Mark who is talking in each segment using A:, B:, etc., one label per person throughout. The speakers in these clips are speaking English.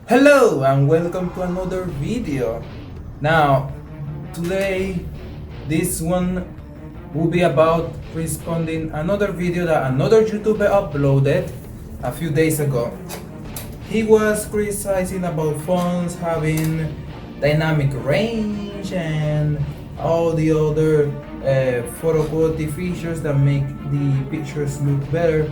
A: Hello and welcome to another video. Now, today this one will be about responding another video that another YouTuber uploaded a few days ago. He was criticizing about phones having dynamic range and all the other photo quality features that make the pictures look better.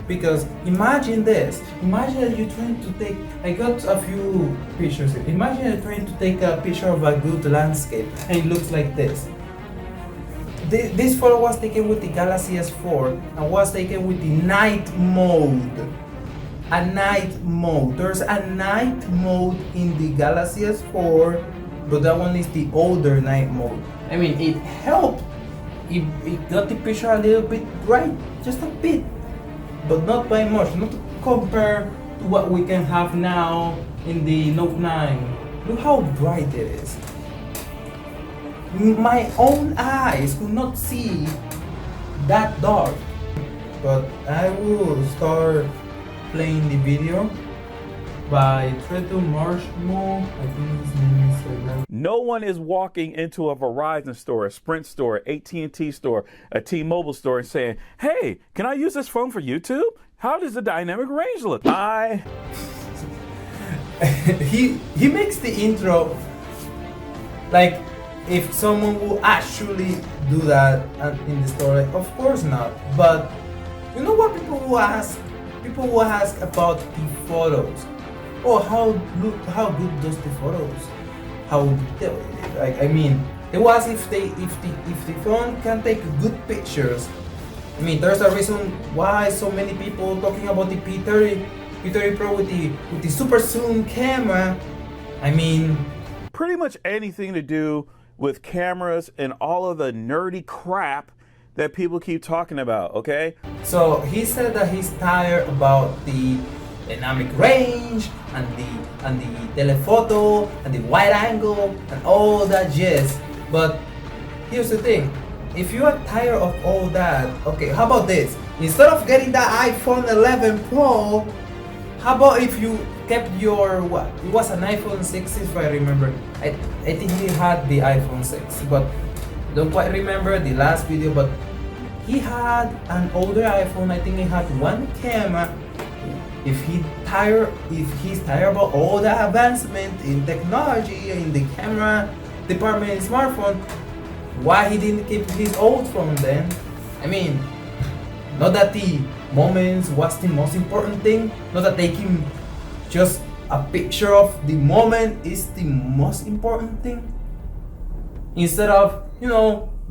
A: Because imagine this, imagine that you're trying to take, I got a few pictures here. Imagine you're trying to take a picture of a good landscape and it looks like this. This photo was taken with the Galaxy S4 and was taken with the night mode. A night mode. There's a night mode in the Galaxy S4, but that one is the older night mode. I mean, it helped. It got the picture a little bit bright, just a bit, but not by much, not compared to what we can have now in the Note 9. Look how bright it is. My own eyes could not see that dark. But I will start playing the video by Treto Marshmallow. I think his name is like that.
B: No one is walking into a Verizon store, a Sprint store, AT&T store, a T-Mobile store and saying, "Hey, can I use this phone for YouTube? How does the dynamic range look?"
A: He makes the intro like if someone will actually do that in the store. Like, of course not. But you know what people will ask? People will ask about the photos. Oh, how good does the photos? How detailed it is. Like, I mean, it was if the phone can take good pictures. I mean, there's a reason why so many people talking about the P30 Pro with the super zoom camera. I mean,
B: pretty much anything to do with cameras and all of the nerdy crap that people keep talking about, okay?
A: So he said that he's tired about the dynamic range and the telephoto and the wide angle and all that jazz. But here's the thing, if you are tired of all that, okay, how about this? Instead of getting that iPhone 11 Pro, how about if you kept your, what? It was an iPhone 6 if I remember. I think he had the iPhone 6, but don't quite remember the last video, but he had an older iPhone. I think he had one camera. If he's tired about all the advancement in technology in the camera department in smartphone, why he didn't keep his old phone then? I mean, not that the moments was the most important thing, not that taking just a picture of the moment is the most important thing. Instead of,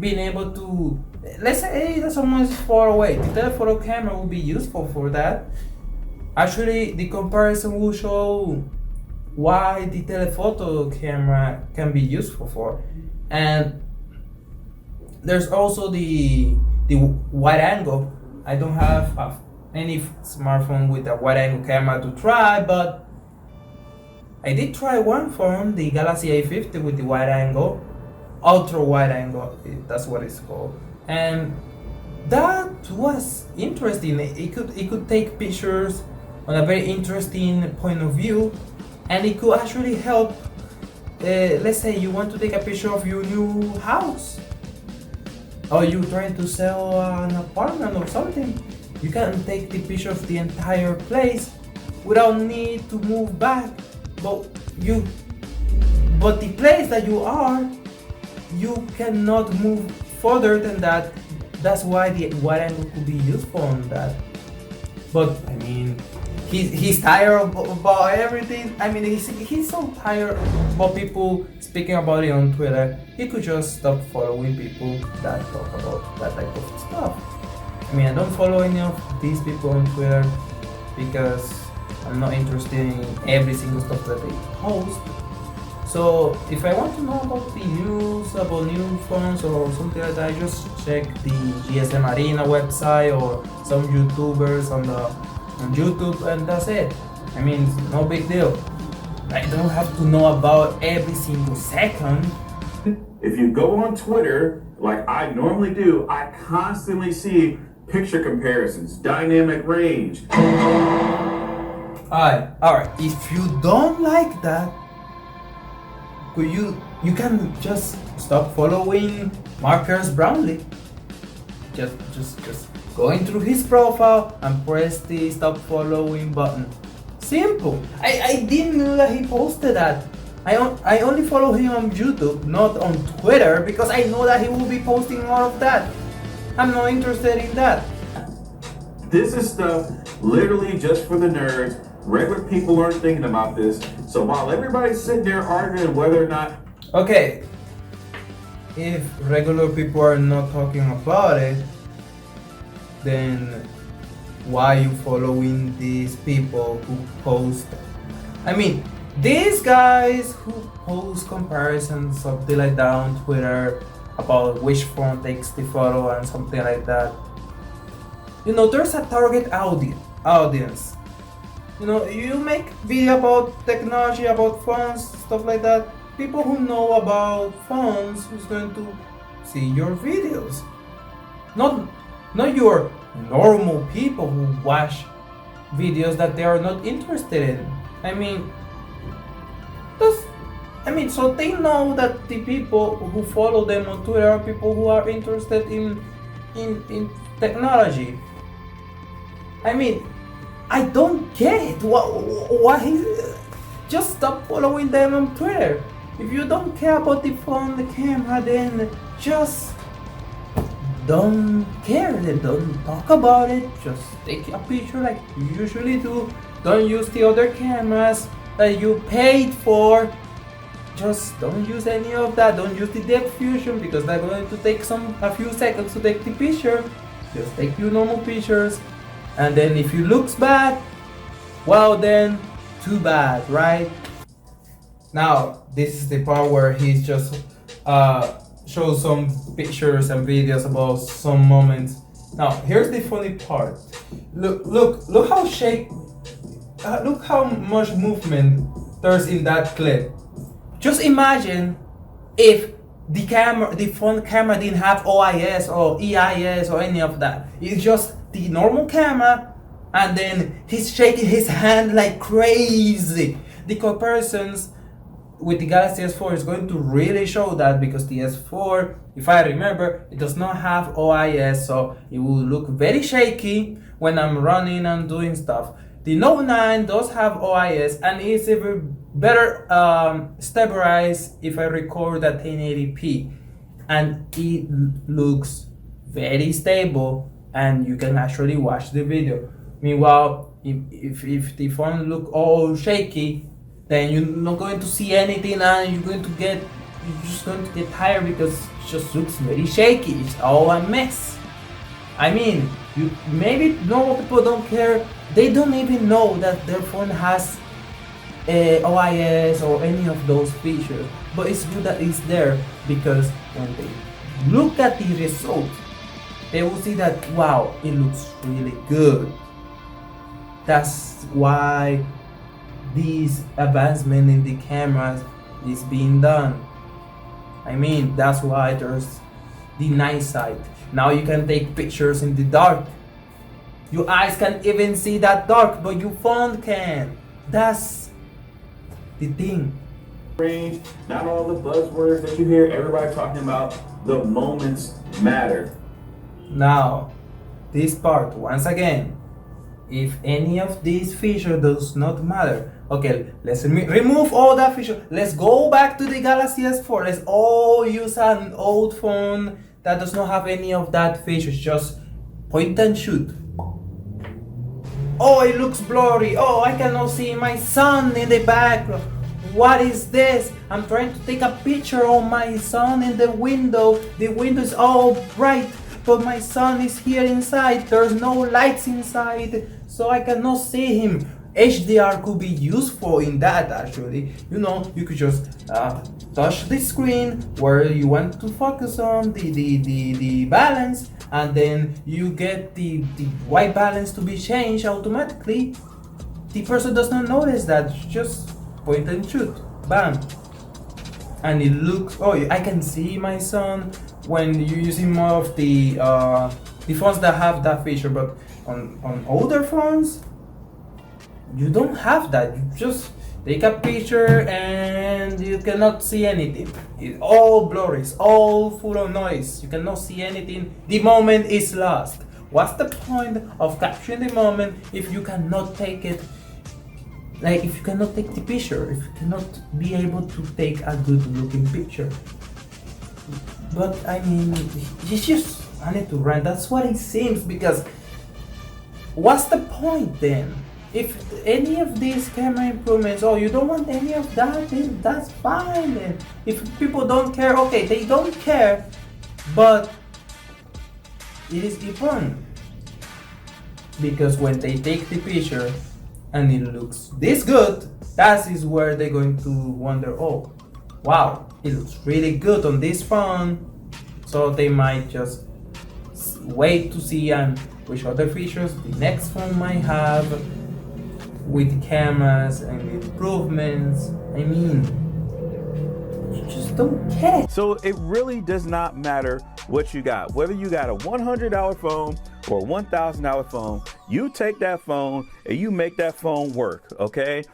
A: being able to, let's say that someone is far away, the telephoto camera will be useful for that. Actually, the comparison will show why the telephoto camera can be useful for. And there's also the wide angle. I don't have any smartphone with a wide angle camera to try, but I did try one phone, the Galaxy A50 with the wide angle, ultra wide angle, that's what it's called. And that was interesting. It could take pictures on a very interesting point of view, and it could actually help. Let's say you want to take a picture of your new house, or you're trying to sell an apartment or something. You can take the picture of the entire place without need to move back. But the place that you are, you cannot move further than that. That's why the wide angle could be useful on that. But I mean, he's tired about everything. I mean, he's so tired about people speaking about it on Twitter. He could just stop following people that talk about that type of stuff. I mean, I don't follow any of these people on Twitter because I'm not interested in every single stuff that they post. So if I want to know about the news, about new phones or something like that, I just check the GSM Arena website or some YouTubers on YouTube, and that's it. I mean, it's no big deal. I don't have to know about every single second.
C: If you go on Twitter, like I normally do, I constantly see picture comparisons, dynamic range.
A: Alright. If you don't like that, could you can just stop following Marcus Brownlee. Just going through his profile and press the stop following button. Simple. I didn't know that he posted that. I only follow him on YouTube, not on Twitter, because I know that he will be posting more of that. I'm not interested in that.
C: This is stuff literally just for the nerds. Regular people aren't thinking about this. So while everybody's sitting there arguing whether or not
A: Okay, if regular people are not talking about it, then why you following these people who post? I mean, these guys who post comparisons, something like that on Twitter about which phone takes the photo and something like that. You know, there's a target audience. You know, you make video about technology, about phones, stuff like that. People who know about phones who's going to see your videos. Not your normal people who watch videos that they are not interested in. So they know that the people who follow them on Twitter are people who are interested in technology. I don't get it. Why? Just stop following them on Twitter. If you don't care about the phone, the camera, then just don't care. Then don't talk about it. Just take a picture like you usually do. Don't use the other cameras that you paid for. Just don't use any of that. Don't use the depth fusion because they're going to take a few seconds to take the picture. Just take your normal pictures. And then if it looks bad, well then, too bad, right? Now, this is the part where he just shows some pictures and videos about some moments. Now, here's the funny part. Look how look how much movement there's in that clip. Just imagine if the phone camera didn't have OIS or EIS or any of that. It's just the normal camera, and then he's shaking his hand like crazy. The comparisons with the Galaxy S4 is going to really show that, because the S4, if I remember, it does not have OIS, so it will look very shaky when I'm running and doing stuff. The Note 9 does have OIS and is even better stabilized if I record at 1080p, and it looks very stable and you can actually watch the video. Meanwhile, if the phone look all shaky, then you're not going to see anything and you're just going to get tired because it just looks very shaky. It's all a mess. You maybe normal people don't care. They don't even know that their phone has OIS or any of those features. But it's good that it's there, because when they look at the result, they will see that, wow, it looks really good. That's why this advancement in the cameras is being done. That's why there's the night sight. Now you can take pictures in the dark. Your eyes can't even see that dark, but your phone can. That's the thing.
C: range, not all the buzzwords that you hear everybody talking about. The moments matter.
A: Now, this part, once again, if any of these features does not matter, okay, let's remove all that feature. Let's go back to the Galaxy S4. Let's all use an old phone that does not have any of that features. Just point and shoot. Oh, it looks blurry. Oh, I cannot see my son in the background. What is this? I'm trying to take a picture of my son in the window. The window is all bright, but my son is here inside. There's no lights inside, so I cannot see him. HDR could be useful in that, actually. You could just touch the screen where you want to focus on the balance, and then you get the white balance to be changed automatically. The person does not notice that. Just point and shoot, bam, and it looks. Oh, I can see my son when you're using more of the phones that have that feature, but on older phones, you don't have that. You just take a picture and you cannot see anything. It's all blurry, it's all full of noise. You cannot see anything. The moment is lost. What's the point of capturing the moment if you cannot take it? Like, if you cannot take the picture, if you cannot be able to take a good looking picture. But I mean, it's just, I need to rant. That's what it seems, because what's the point then? If any of these camera improvements, oh, you don't want any of that, then that's fine then. If people don't care, okay, they don't care, but it is the fun. Because when they take the picture and it looks this good, that is where they're going to wonder, oh, wow, it looks really good on this phone. So they might just wait to see and which other features the next phone might have with cameras and improvements. I mean, you just don't get it.
B: So it really does not matter what you got. Whether you got a $100 phone or a $1,000 phone, you take that phone and you make that phone work, okay?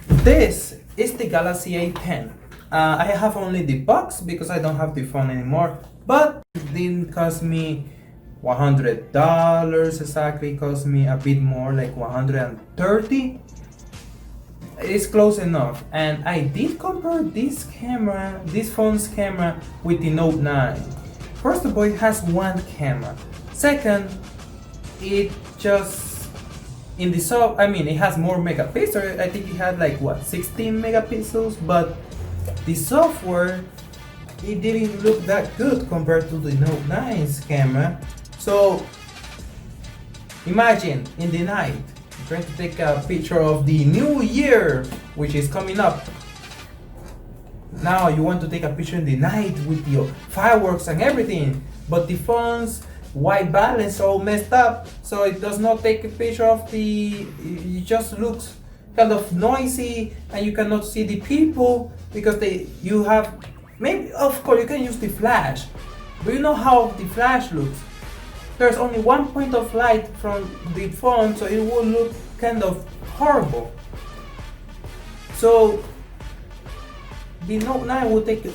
A: This is the Galaxy A10. I have only the box because I don't have the phone anymore, but it didn't cost me $100 exactly. It cost me a bit more, like 130. It's close enough. And I did compare this phone's camera with the Note 9. First of all, it has one camera. Second, it just in the it has more megapixels. I think it had like 16 megapixels, but the software, it didn't look that good compared to the Note 9's camera. So imagine in the night you're trying to take a picture of the new year, which is coming up. Now you want to take a picture in the night with your fireworks and everything, but the phone's white balance all messed up, so it does not take a picture of it just looks kind of noisy, and you cannot see the people because you have, maybe of course you can use the flash, but you know how the flash looks. There's only one point of light from the phone, so it will look kind of horrible. So the Note 9 will take a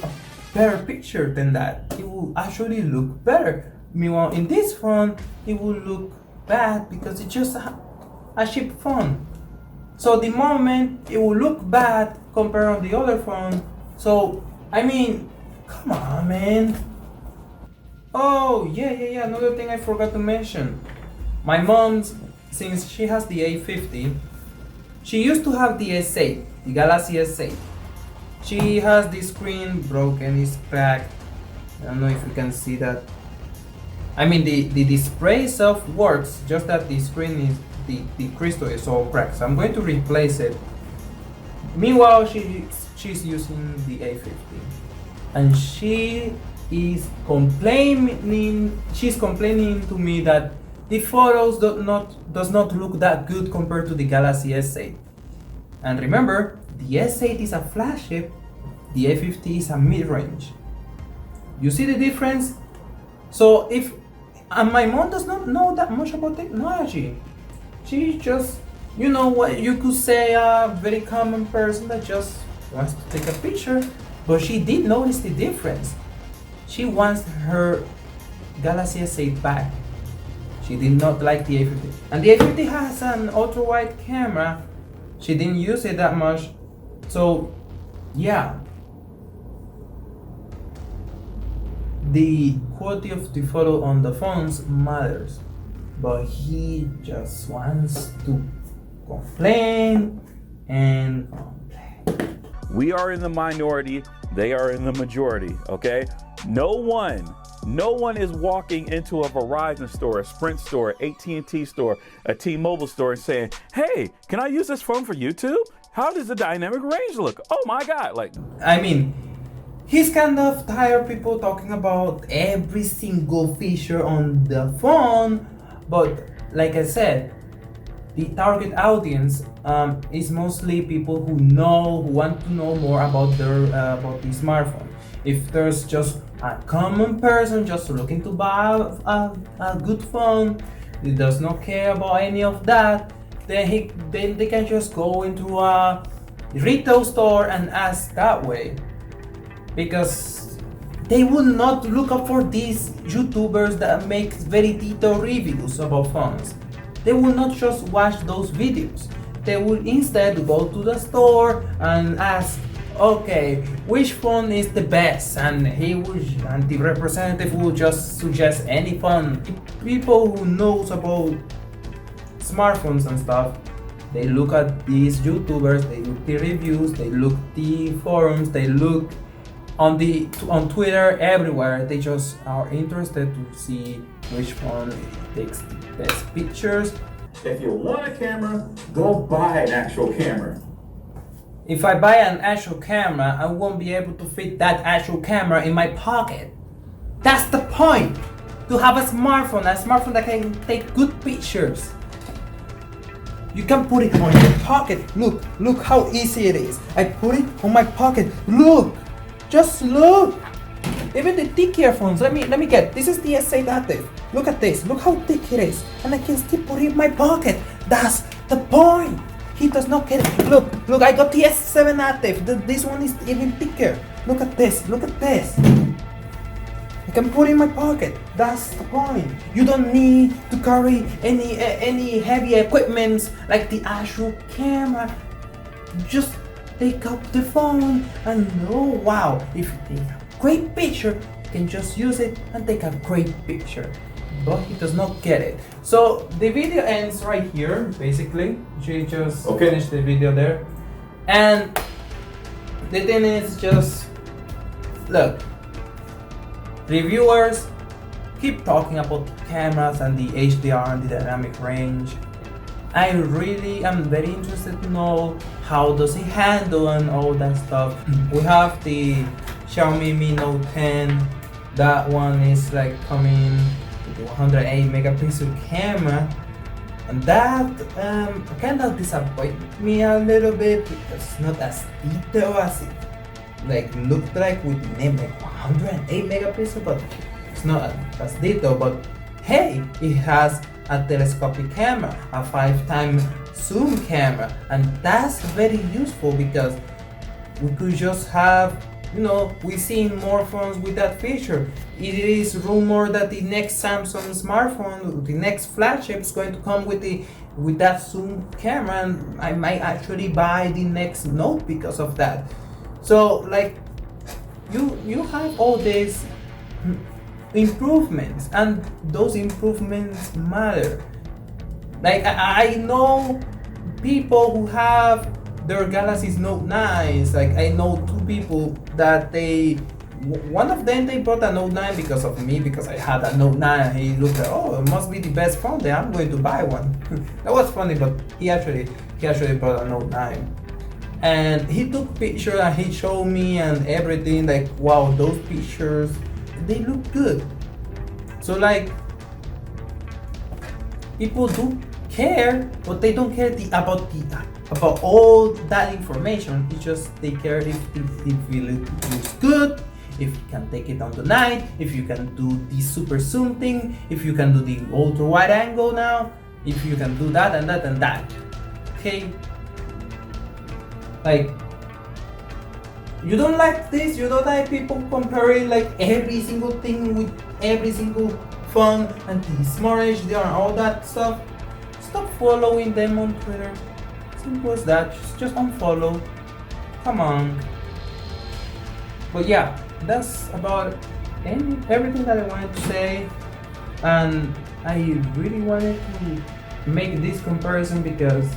A: better picture than that. It will actually look better. Meanwhile, in this phone, it will look bad because it's just a cheap phone. So the moment it will look bad compared on the other phone. So I mean, come on, man. Oh yeah. Another thing I forgot to mention. My mom, since she has the A50, she used to have the S8, the Galaxy S8. She has the screen broken, it's cracked. I don't know if you can see that. I mean, the display itself works, just that the screen is, the crystal is all cracked. So I'm going to replace it. Meanwhile, she's using the A50, and she's complaining to me that the photos does not look that good compared to the Galaxy S8. And remember, the S8 is a flagship, the A50 is a mid-range. You see the difference? So and my mom does not know that much about technology. She just, you know what you could say, a very common person that just wants to take a picture, but she did notice the difference. She wants her Galaxy S8 back. She did not like the A50. And the A50 has an ultra-wide camera. She didn't use it that much. So, yeah. The quality of the photo on the phones matters, but he just wants to complain and complain.
B: We are in the minority, they are in the majority, okay? No one is walking into a Verizon store, a Sprint store, AT&T store, a T-Mobile store and saying, hey, can I use this phone for YouTube? How does the dynamic range look? Oh my God, like.
A: I mean, he's kind of tired of people talking about every single feature on the phone, but like I said, the target audience is mostly people who want to know more about about the smartphone. If there's just a common person just looking to buy a good phone, he does not care about any of that, then they can just go into a retail store and ask that way, because they will not look up for these YouTubers that make very detailed reviews about phones. They will not just watch those videos. They will instead go to the store and ask, okay, which phone is the best? And the representative will just suggest any phone. People who knows about smartphones and stuff, they look at these YouTubers, they look the reviews, they look the forums, they look on Twitter, everywhere. They just are interested to see which phone takes the best pictures.
C: If you want a camera, go buy an actual camera.
A: If I buy an actual camera, I won't be able to fit that actual camera in my pocket. That's the point! To have a smartphone that can take good pictures. You can put it on your pocket. Look how easy it is. I put it on my pocket. Look! Just look! Even the thick earphones, let me get, this is the S8 Active. Look at this, look how thick it is. And I can still put it in my pocket. That's the point! He does not get it. Look, I got the S7 Active. This one is even thicker. Look at this, I can put it in my pocket. That's the point. You don't need to carry any heavy equipment like the actual camera. Just take up the phone and oh wow, if you take a great picture, you can just use it and take a great picture. But he does not get it. So the video ends right here, basically. She just finished the video there. And the thing is just, look, reviewers keep talking about cameras and the HDR and the dynamic range. I really am very interested to know how does it handle and all that stuff. We have the Xiaomi Mi Note 10. That one is like coming with the 108 megapixel camera, and that kind of disappointed me a little bit because it's not as detailed as it looked like with the name like 108 megapixel, but it's not as detailed. But hey, it has a telescopic camera, a 5x zoom camera, and that's very useful because we could just have, we've seen more phones with that feature. It is rumored that the next Samsung smartphone, the next flagship, is going to come with that zoom camera, and I might actually buy the next Note because of that. So you have all these improvements, and those improvements matter. I know people who have their Galaxy Note 9s. I know two people that one of them, they bought a Note 9 because of me, because I had a Note 9 and he looked at, oh, it must be the best phone, then I'm going to buy one. That was funny, but he actually bought a Note 9. And he took pictures and he showed me and everything, wow, those pictures, they look good. So people do care, but they don't care about all that information. It's just they care if it looks good, if you can take it on the night, if you can do the super zoom thing, if you can do the ultra wide angle now, if you can do that and that and that. Okay? You don't like this, you don't like people comparing every single thing with every single phone and the smart HDR and all that stuff. Stop following them on Twitter. Simple as that. Just unfollow. Come on. But yeah, that's about everything that I wanted to say, and I really wanted to make this comparison because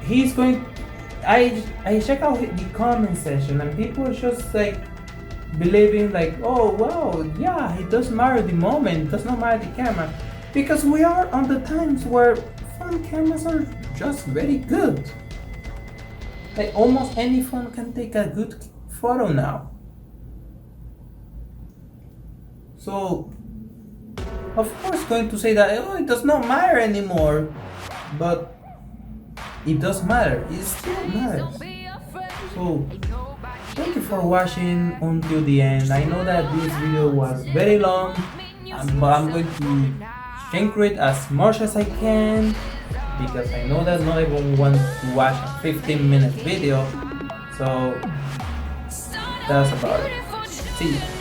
A: he's going. I check out the comment section and people are just believing oh wow, yeah, it doesn't matter the moment, it does not matter the camera, because we are on the times where phone cameras are just very good. Almost any phone can take a good photo now. So of course going to say that it does not matter anymore, but it does matter. It still matters. So thank you for watching until the end. I know that this video was very long, but I'm going to shrink it as much as I can. because I know that not everyone wants to watch a 15-minute video. So that's about it. See you.